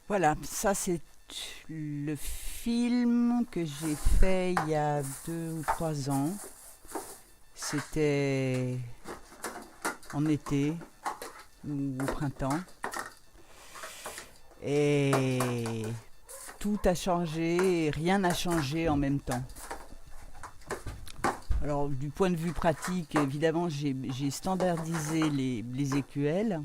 Voilà, ça c'est le film que j'ai fait il y a 2 ou 3 ans. C'était en été ou au printemps. Et tout a changé et rien n'a changé en même temps. Alors du point de vue pratique, évidemment, j'ai standardisé les écuelles.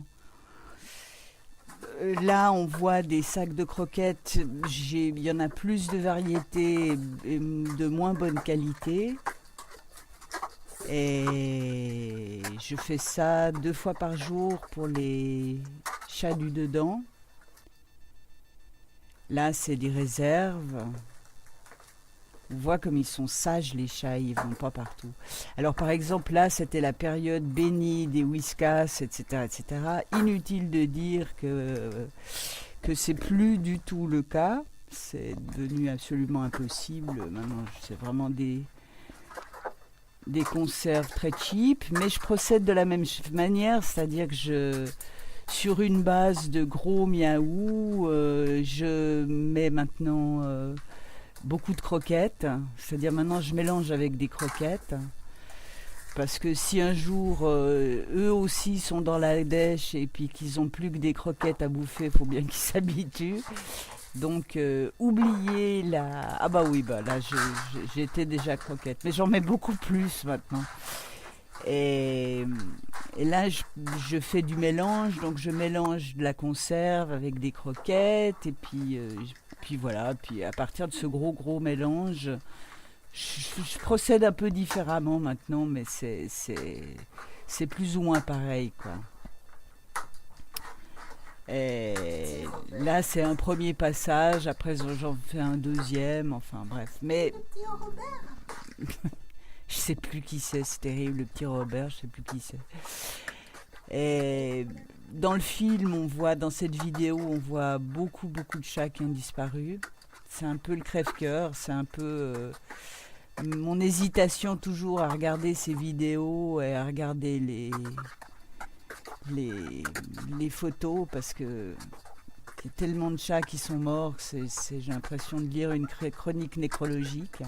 Là, on voit des sacs de croquettes. Il y en a plus de variétés et de moins bonne qualité. Et je fais ça 2 fois par jour pour les chats du dedans. Là, c'est des réserves. On voit comme ils sont sages, les chats, ils vont pas partout. Alors, par exemple, là, c'était la période bénie des Whiskas, etc., etc. Inutile de dire que c'est plus du tout le cas. C'est devenu absolument impossible. Maintenant, c'est vraiment des conserves très cheap, mais je procède de la même manière, c'est-à-dire que sur une base de gros miaou, je mets maintenant beaucoup de croquettes, c'est-à-dire maintenant je mélange avec des croquettes, parce que si un jour eux aussi sont dans la dèche et puis qu'ils ont plus que des croquettes à bouffer, il faut bien qu'ils s'habituent. Donc, oubliez la... Ah bah oui, bah là, j'étais déjà croquette. Mais j'en mets beaucoup plus maintenant. Et, et là, je fais du mélange. Donc, je mélange de la conserve avec des croquettes. Et puis voilà. Puis à partir de ce gros mélange, je procède un peu différemment maintenant. Mais c'est plus ou moins pareil, quoi. Et là, c'est un premier passage. Après, j'en fais un deuxième. Enfin, bref. Mais je sais plus qui c'est terrible, le petit Robert. Je sais plus qui c'est. Et dans le film, dans cette vidéo, on voit beaucoup de chats qui ont disparu. C'est un peu le crève-cœur. C'est un peu mon hésitation toujours à regarder ces vidéos et à regarder les, les photos parce que il y a tellement de chats qui sont morts, j'ai l'impression de lire une chronique nécrologique.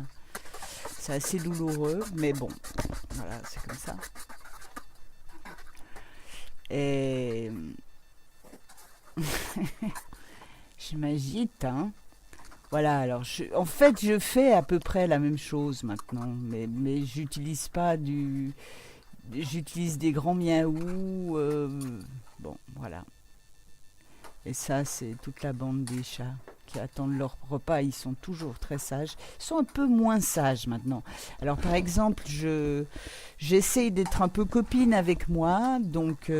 C'est assez douloureux, mais bon, voilà, c'est comme ça. Et je m'agite, hein. Voilà, alors en fait, je fais à peu près la même chose maintenant, mais j'utilise pas j'utilise des grands miaou. Bon, voilà. Et ça, c'est toute la bande des chats qui attendent leur repas. Ils sont toujours très sages. Ils sont un peu moins sages maintenant. Alors, par exemple, j'essaye d'être un peu copine avec moi. Donc,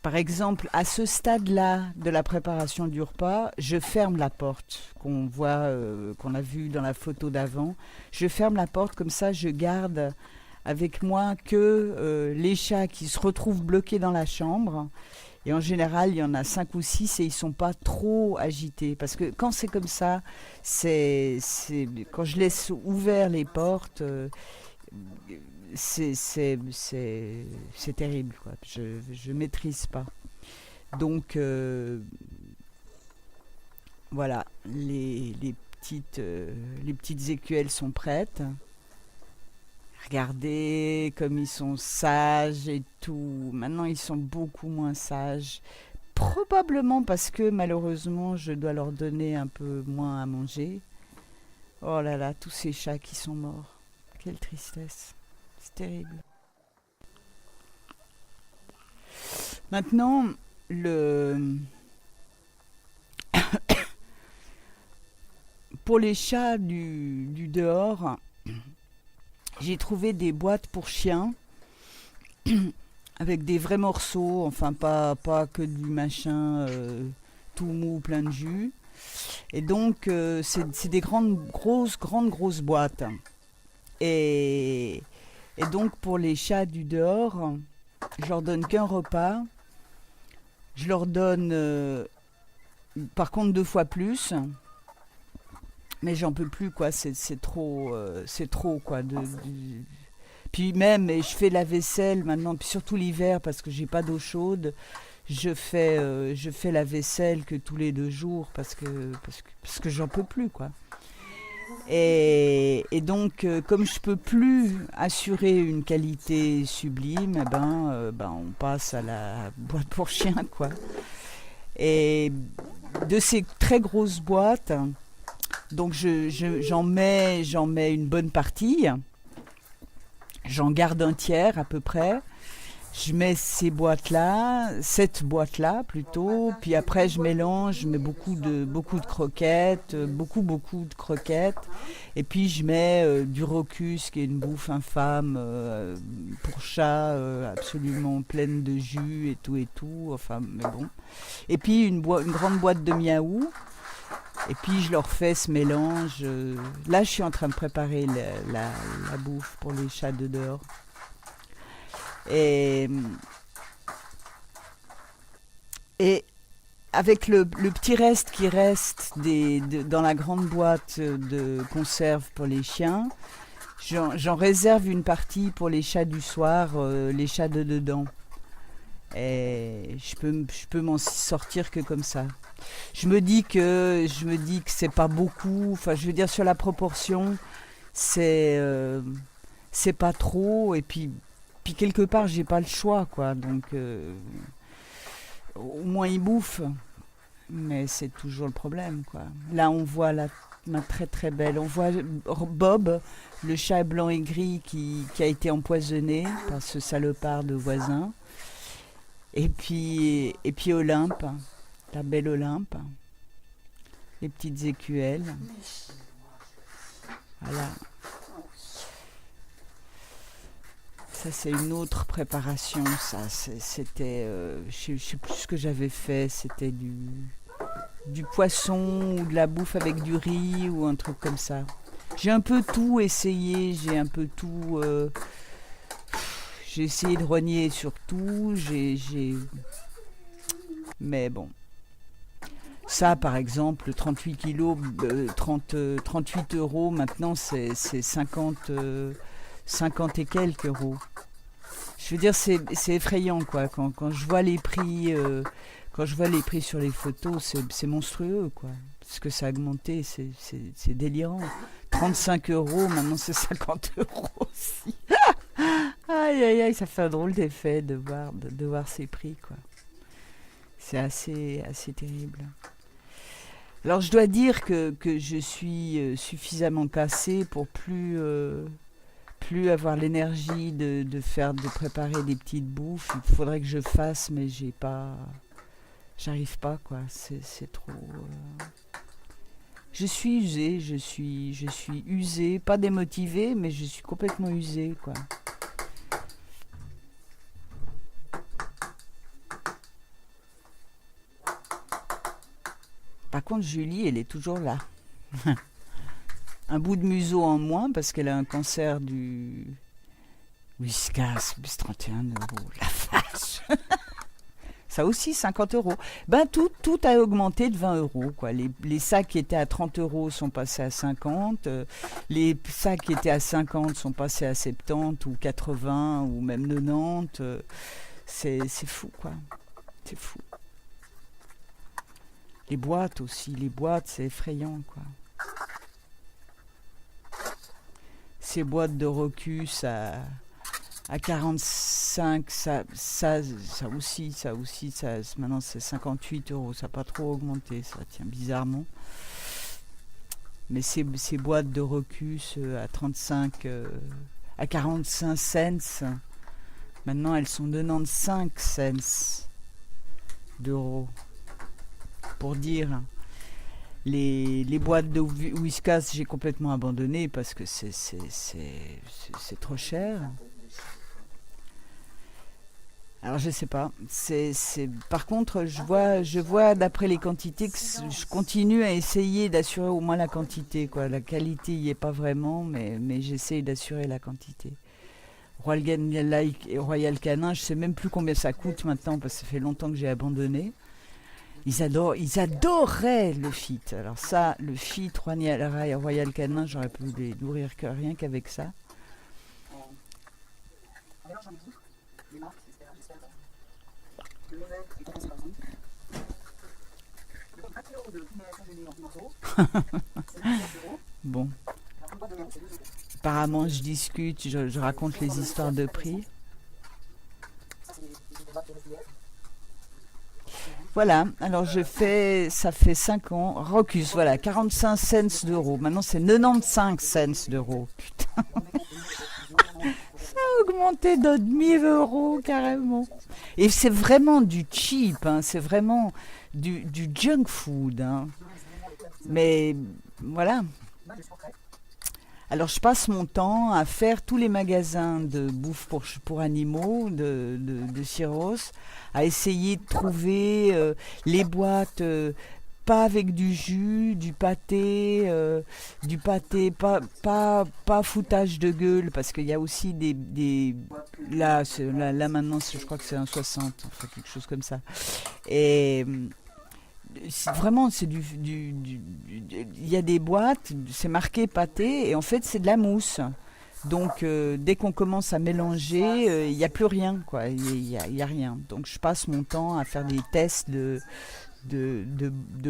par exemple, à ce stade-là de la préparation du repas, je ferme la porte qu'on voit, qu'on a vu dans la photo d'avant. Je ferme la porte comme ça, je garde avec moi que les chats qui se retrouvent bloqués dans la chambre. Et en général, il y en a 5 ou 6 et ils ne sont pas trop agités. Parce que quand c'est comme ça, quand je laisse ouvert les portes, c'est terrible, quoi. Je ne maîtrise pas. Donc, voilà, les petites écuelles sont prêtes. Regardez comme ils sont sages et tout. Maintenant, ils sont beaucoup moins sages. Probablement parce que malheureusement, je dois leur donner un peu moins à manger. Oh là là, tous ces chats qui sont morts. Quelle tristesse. C'est terrible. Maintenant, pour les chats du dehors, j'ai trouvé des boîtes pour chiens avec des vrais morceaux, enfin pas que du machin tout mou, plein de jus. Et donc c'est des grandes boîtes. Et, et donc pour les chats du dehors, je leur donne qu'un repas. Je leur donne par contre 2 fois plus. Mais j'en peux plus, quoi. C'est trop quoi. Puis même, et je fais la vaisselle maintenant, puis surtout l'hiver parce que j'ai pas d'eau chaude. Je fais la vaisselle que tous les 2 jours parce que j'en peux plus, quoi. Et donc, comme je peux plus assurer une qualité sublime, on passe à la boîte pour chien, quoi. Et de ces très grosses boîtes, donc j'en mets une bonne partie, j'en garde un tiers à peu près. Je mets cette boîte-là plutôt, puis après je mélange, je mets beaucoup de croquettes, beaucoup de croquettes, et puis je mets du Rocus, qui est une bouffe infâme pour chat, absolument pleine de jus et tout, enfin, mais bon. Et puis une grande boîte de miaou, et puis je leur fais ce mélange. Là, je suis en train de préparer la bouffe pour les chats de dehors. Et avec le petit reste qui reste dans la grande boîte de conserve pour les chiens, j'en réserve une partie pour les chats du soir, les chats de dedans. Et je peux m'en sortir que comme ça. Je me dis que c'est pas beaucoup. Enfin, je veux dire, sur la proportion, c'est pas trop. Et puis quelque part, j'ai pas le choix, quoi. Donc, au moins ils bouffent. Mais c'est toujours le problème, quoi. Là, on voit ma très très belle. On voit Bob, le chat blanc et gris qui a été empoisonné par ce salopard de voisin. Et puis Olympe, la belle Olympe, les petites écuelles. Voilà. Ça, c'est une autre préparation. Ça, c'était, je sais plus ce que j'avais fait. C'était du poisson ou de la bouffe avec du riz ou un truc comme ça. J'ai un peu tout essayé. J'ai un peu tout. J'ai essayé de rogner sur tout. Mais bon. Ça, par exemple, 38 kilos, 38 euros, maintenant, c'est 50 et quelques euros. Je veux dire, c'est effrayant, quoi. Quand je vois les prix, sur les photos, c'est monstrueux, quoi. Ce que ça a augmenté, c'est délirant. 35 euros, maintenant c'est 50 euros aussi. Aïe, aïe, aïe, ça fait un drôle d'effet de voir ces prix, quoi. C'est assez terrible. Alors, je dois dire que je suis suffisamment cassée pour plus avoir l'énergie de préparer des petites bouffes. Il faudrait que je fasse, mais j'arrive pas, quoi. C'est trop. Je suis usée, je suis usée, pas démotivée, mais je suis complètement usée, quoi. Par contre, Julie, elle est toujours là. Un bout de museau en moins parce qu'elle a un cancer du Whiskas, plus 31 euros. La vache. Ça aussi, 50 euros. Tout a augmenté de 20 euros, quoi. Les sacs qui étaient à 30 euros sont passés à 50. Les sacs qui étaient à 50 sont passés à 70 ou 80 ou même 90. C'est fou, quoi. C'est fou. Les boîtes aussi. Les boîtes, c'est effrayant, quoi. Ces boîtes de Rocus à 45, ça aussi, maintenant c'est 58 euros, ça n'a pas trop augmenté, ça tient bizarrement. Mais ces boîtes de Rocus à 35, à 45 cents, maintenant elles sont 95 cents d'euros. Pour dire, les boîtes de Whiskas, j'ai complètement abandonné parce que c'est trop cher. Alors je sais pas. Par contre, je vois d'après les quantités que je continue à essayer d'assurer au moins la quantité, quoi. La qualité y est pas vraiment, mais j'essaye d'assurer la quantité. Royal Canin, je sais même plus combien ça coûte maintenant parce que ça fait longtemps que j'ai abandonné. Ils adoraient le fit. Alors ça, le fit Royal Canin, j'aurais pu les nourrir que rien qu'avec ça. Bon, apparemment je discute, je raconte les histoires de prix. Voilà, alors ça fait 5 ans, Rocus, voilà, 45 cents d'euros. Maintenant c'est 95 cents d'euros. Putain, ça a augmenté de 1000 euros carrément. Et c'est vraiment du cheap, hein, c'est vraiment du junk food, hein. Mais voilà. Alors je passe mon temps à faire tous les magasins de bouffe pour animaux de Syros, à essayer de trouver les boîtes pas avec du jus, du pâté pas foutage de gueule, parce qu'il y a aussi là maintenant je crois que c'est un 60, enfin quelque chose comme ça. Et vraiment, il y a des boîtes, c'est marqué pâté, et en fait, c'est de la mousse. Donc, dès qu'on commence à mélanger, il n'y a plus rien, quoi. Il y a rien. Donc, je passe mon temps à faire des tests de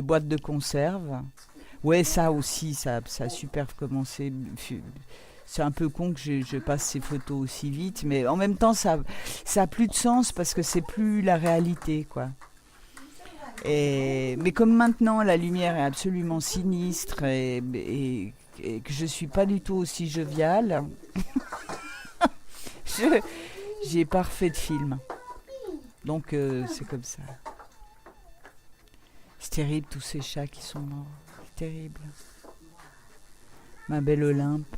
boîtes de conserve. Ouais, ça aussi, ça a super commencé. C'est un peu con que je passe ces photos aussi vite, mais en même temps, ça a plus de sens parce que c'est plus la réalité, quoi. Mais comme maintenant la lumière est absolument sinistre et que je suis pas du tout aussi joviale, je j'ai pas refait de film. Donc c'est comme ça. C'est terrible tous ces chats qui sont morts. C'est terrible. Ma belle Olympe.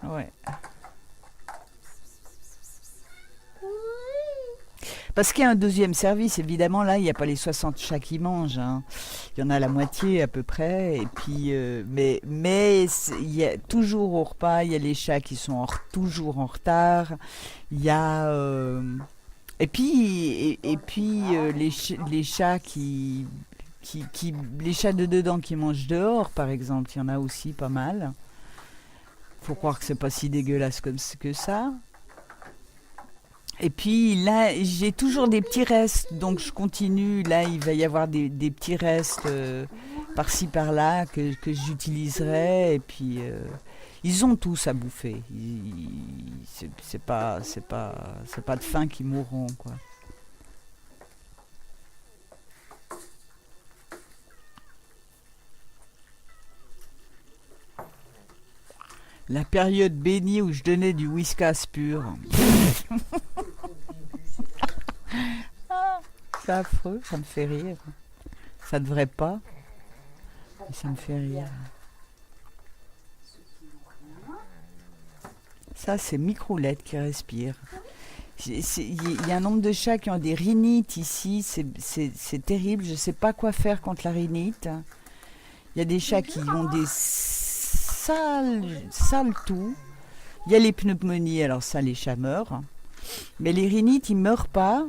Ouais. Parce qu'il y a un deuxième service, évidemment, là, il n'y a pas les 60 chats qui mangent, hein. Il y en a la moitié à peu près. Et puis, il y a toujours au repas, il y a les chats qui sont toujours en retard. Il y a... les chats les chats de dedans qui mangent dehors, par exemple, il y en a aussi pas mal. Faut croire que c'est pas si dégueulasse que ça. Et puis là, j'ai toujours des petits restes, donc je continue. Là, il va y avoir des petits restes par-ci par-là que j'utiliserai. Et puis, ils ont tous à bouffer. C'est pas de faim qu'ils mourront, quoi. La période bénie où je donnais du whiskas pur. C'est affreux, ça me fait rire. Ça devrait pas, mais ça me fait rire. Ça, c'est Microulette qui respire. Il y a un nombre de chats qui ont des rhinites ici, c'est terrible. Je ne sais pas quoi faire contre la rhinite. Il y a des chats qui ont des sales toux. Il y a les pneumonies, alors ça, les chats meurent. Mais les rhinites, ils meurent pas,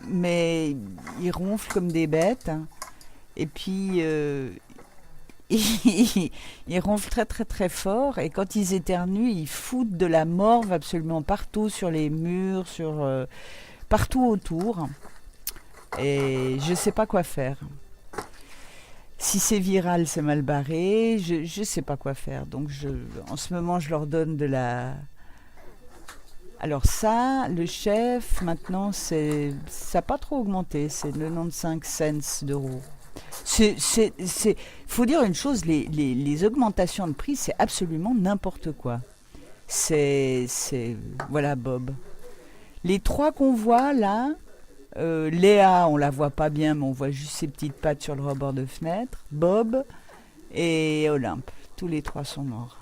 mais ils ronflent comme des bêtes. Et puis, ils ronflent très très très fort. Et quand ils éternuent, ils foutent de la morve absolument partout sur les murs, partout autour. Et je sais pas quoi faire. Si c'est viral, c'est mal barré. Je sais pas quoi faire. Donc, en ce moment, je leur donne de la... Alors ça, le chef, maintenant, ça n'a pas trop augmenté. C'est 95 cents d'euros. Faut dire une chose, les augmentations de prix, c'est absolument n'importe quoi. Voilà, Bob. Les trois qu'on voit là, Léa, on la voit pas bien, mais on voit juste ses petites pattes sur le rebord de fenêtre. Bob et Olympe, tous les trois sont morts.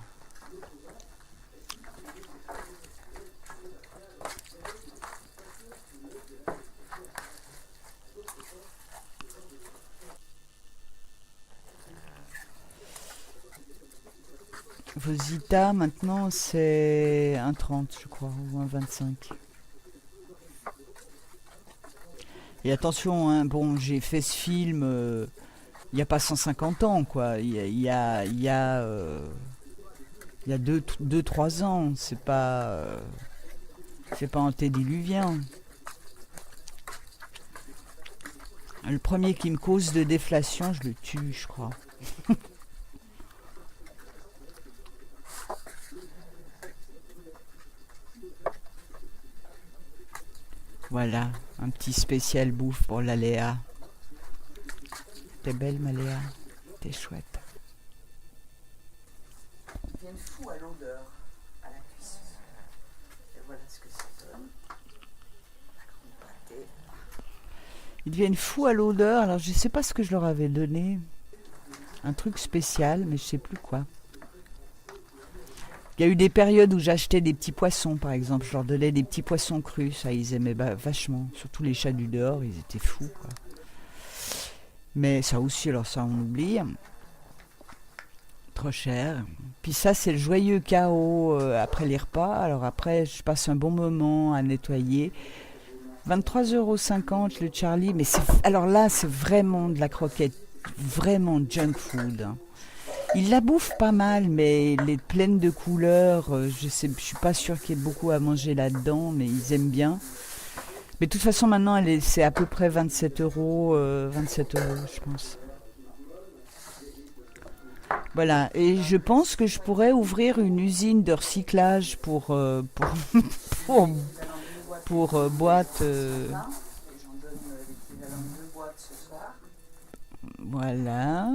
Vosita, maintenant, c'est 1,30, je crois, ou 1,25. Et attention, hein, bon, j'ai fait ce film il n'y a pas 150 ans, quoi. Il y a Il y a 2-3 ans. C'est pas antédiluvien. Le premier qui me cause de déflation, je le tue, je crois. Voilà, un petit spécial bouffe pour la Léa. T'es belle, ma Léa. T'es chouette. Ils deviennent fous à l'odeur, à la cuisson. Et voilà ce que ça donne. La grande pâtée. Ils deviennent fous à l'odeur. Alors, je sais pas ce que je leur avais donné. Un truc spécial, mais je sais plus quoi. Il y a eu des périodes où j'achetais des petits poissons, par exemple. Je leur donnais des petits poissons crus. Ça, ils aimaient vachement. Surtout les chats du dehors, ils étaient fous, quoi. Mais ça aussi, alors ça, on oublie. Trop cher. Puis ça, c'est le joyeux chaos après les repas. Alors après, je passe un bon moment à nettoyer. 23,50 € le Charlie. Mais alors là, c'est vraiment de la croquette. Vraiment junk food. Ils la bouffent pas mal, mais elle est pleine de couleurs. Je suis pas sûre qu'il y ait beaucoup à manger là-dedans, mais ils aiment bien. Mais de toute façon, maintenant, c'est à peu près 27 €, 27 €, je pense. Voilà, et je pense que je pourrais ouvrir une usine de recyclage pour, boîtes. Voilà.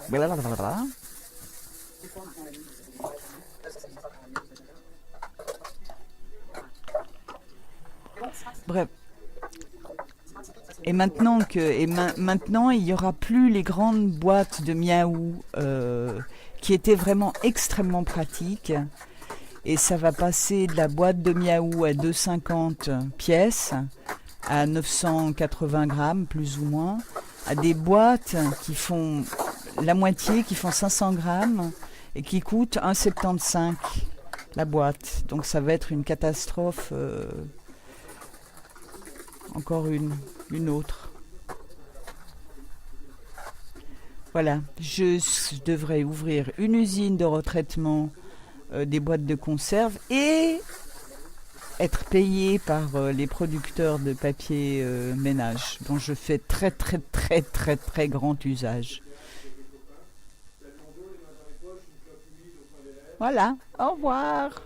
Blablabla. Bref. Et maintenant il n'y aura plus les grandes boîtes de Miaou qui étaient vraiment extrêmement pratiques. Et ça va passer de la boîte de Miaou à 2,50 pièces à 980 grammes, plus ou moins, à des boîtes qui font la moitié, qui font 500 grammes et qui coûtent 1,75 la boîte. Donc ça va être une catastrophe, encore une autre. Voilà, je devrais ouvrir une usine de retraitement des boîtes de conserve et être payé par les producteurs de papier ménage, dont je fais très très très très très grand usage. Voilà, au revoir.